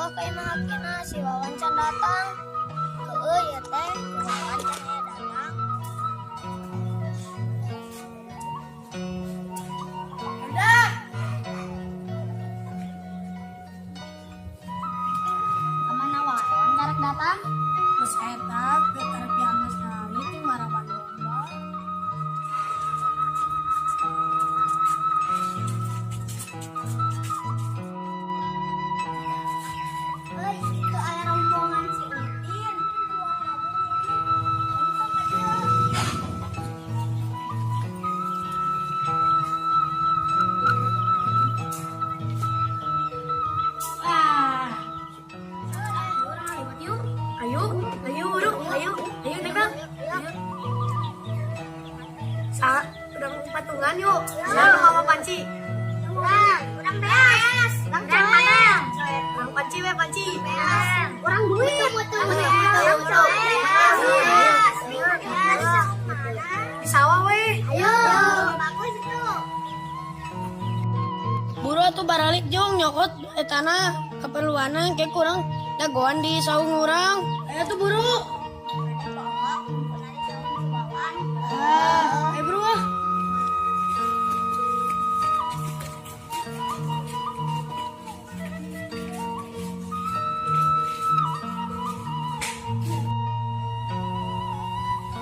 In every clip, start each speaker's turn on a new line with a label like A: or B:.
A: Allah ka imah hakina si Wawan can datang. Heueuh ya teh, si Wawan can aya datang. Udah. Kemana Wawan karek datang?
B: Terus eta ke karpian Mas Hari ti marapan lomba.
A: Heuh, itu aya rombongan si Utin.
B: Ah,
A: Urang liwat yuk.
B: ayo buru, ayo Neka. Udah mau patungan yuk. Siapa mama panci?
A: Urang beas. Urang coel.
B: Orang panci we panci.
A: Urang duit. Betul.
B: Di sawah we.
A: Ayo. Bagus itu.
C: Buru atuh baralik jong nyokot etana keperluanan kayak kurang dagoan di saung urang.
B: Ayo tuh buru. Ayo buru ah.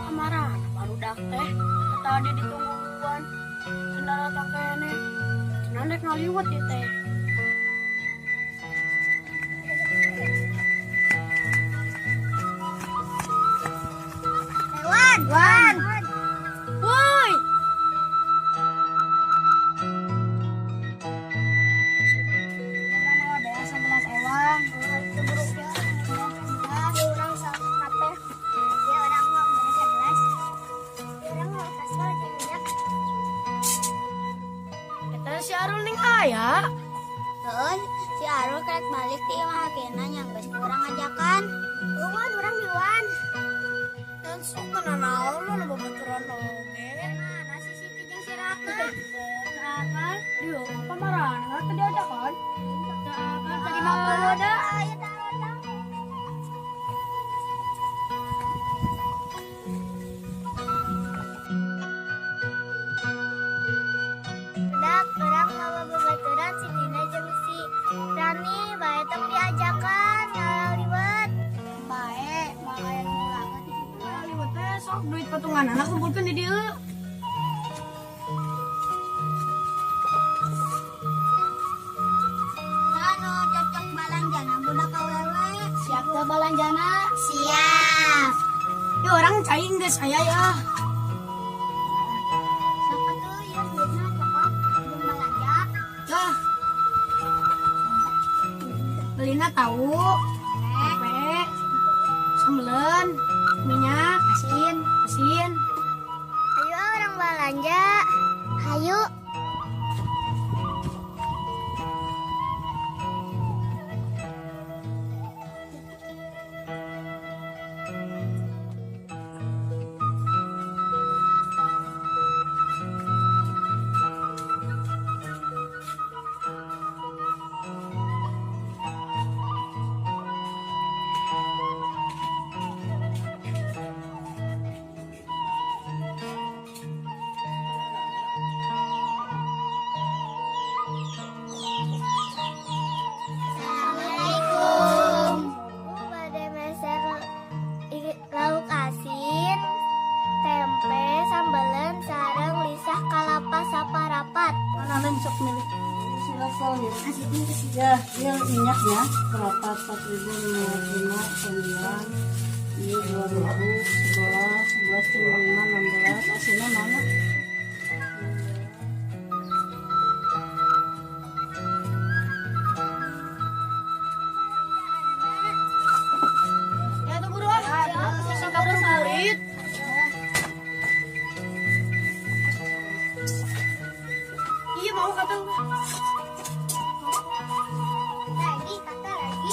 C: Amarah baru dak teh kata dia ditungguan. Kendara tak kene. Nandek ngaliwat ya teh.
A: Wan.
C: Woi,
A: Urang mah beas 11 ewang. Itu buruknya. Urang sakate. Ya urang mah beas 11. Urang mah kasar jeung
C: eta si Arul ning aya.
A: Terus si Arul karek balik ti imah hakina yang geus kurang ajakan. Urang urang diwan.
C: Dan sok naon lo babaturan oge.
A: Nah, si Siti jeung si Raka.
C: Raka, dia pamaran tadi ada kan? Kan tadi mau ada.
A: Ayo ada. Dak, urang mau babaturan si Dina jeung si Rani bae tong diajakan ngaliwat. Bae, mau aya nu mulangan di situ.
B: Liwat teh sok duit patungan anak kumpulkeun di dieu.
A: Anu cocok balanjana budak awewe.
C: Siap teh balanjana.
A: Siap.
B: Ya orang cai geus aya ya.
A: Siapa tuh yang duitnya cocok belum belanja?
B: Dah. Belina tahu, tempe, sambelen, minyak, asin.
A: Ayo orang belanja. Ayo. Assalamualaikum. Bade meser lauk asin, tempe, sambelen, sareng lisah kalapa saparapat.
B: Mana lain sok milih silapolnya. Ya, dia minyaknya berapa 4.055 9 ini 2.000 11 11 16 asinnya mana?
C: Ya tuh buru ah. Bisa kabur murid. Iya mau kata.
A: Lagi, kata lagi.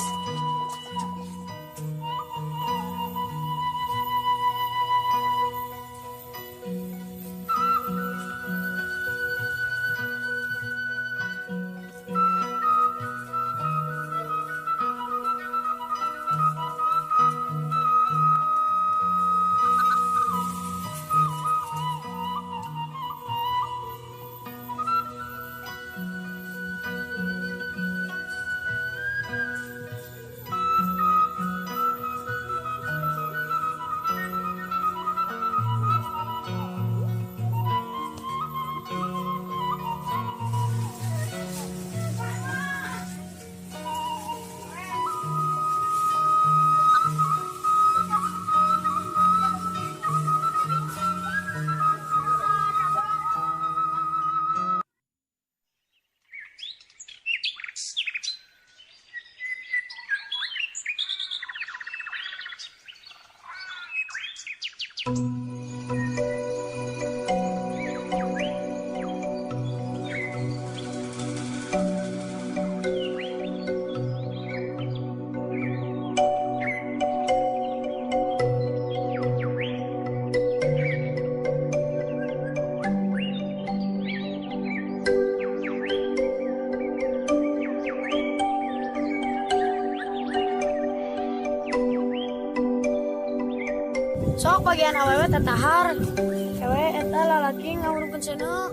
C: bagian awewe tatahar. Cewek eta lalaki ngawurungkeun seuneu.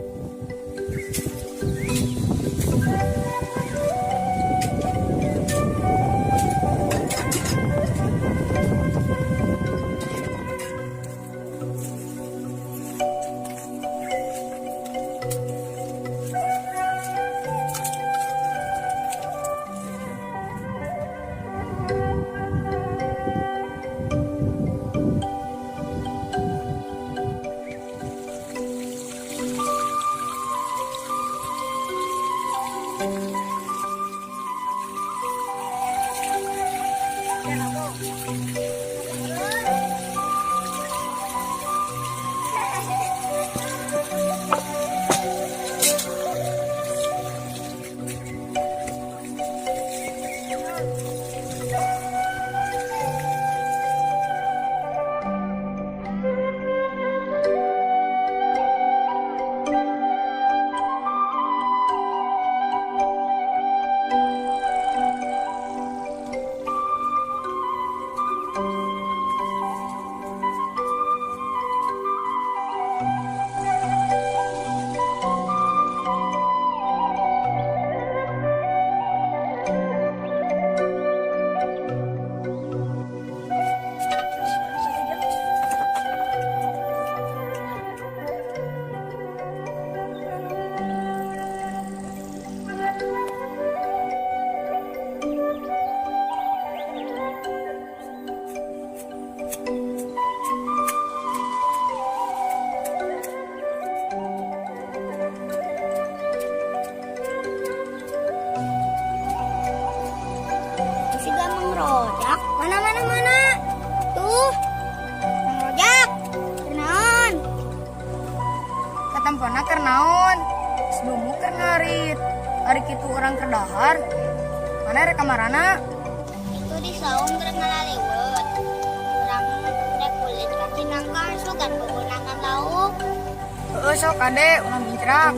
A: Si Gamang Rojak. Mana. Tuh. Mang Rojak. Kenaon?
B: Katempona keur naon? Sedumu keur ngarit. Ari kitu urang keur dahar. Mana rek kamarana?
A: Itu di saung keur ngalaliwet. Urang rek kulit kaki nangkar sugan menggunakan lauk.
B: Heueuh sok ade urang bincrak.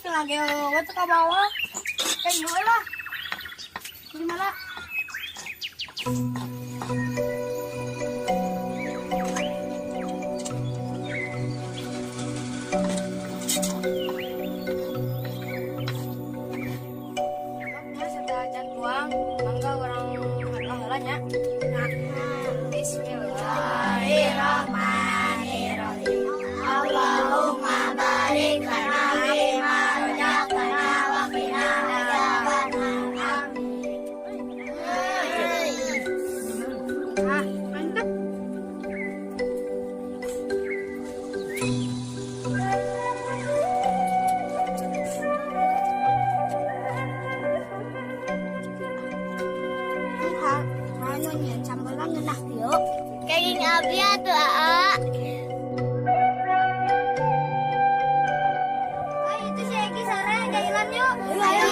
B: lagi waktu ke bawah. Kayak lah. Gimana? Setelah jatuh, mangga orang halanya. Bismillahirrahmanirrahim. Allahumma barik lana fima razaqtana wa qina adzabannar. Mantap.
A: Manunya cambelan enak yuk. Kayaknya abdi atuh aa. Itu si Egi sore jailan yuk. Ayo.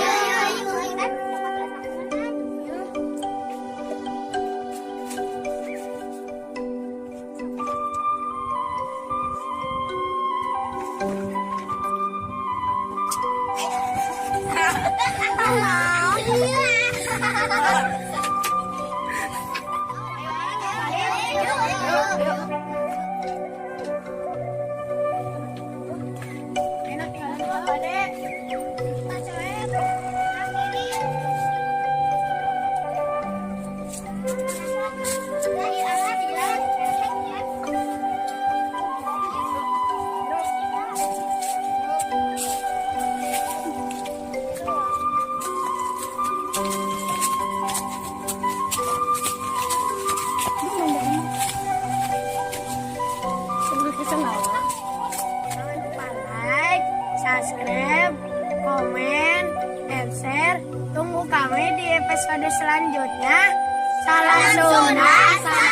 A: Subscribe, komen, and share. Tunggu kami di episode selanjutnya. Salam Sunda.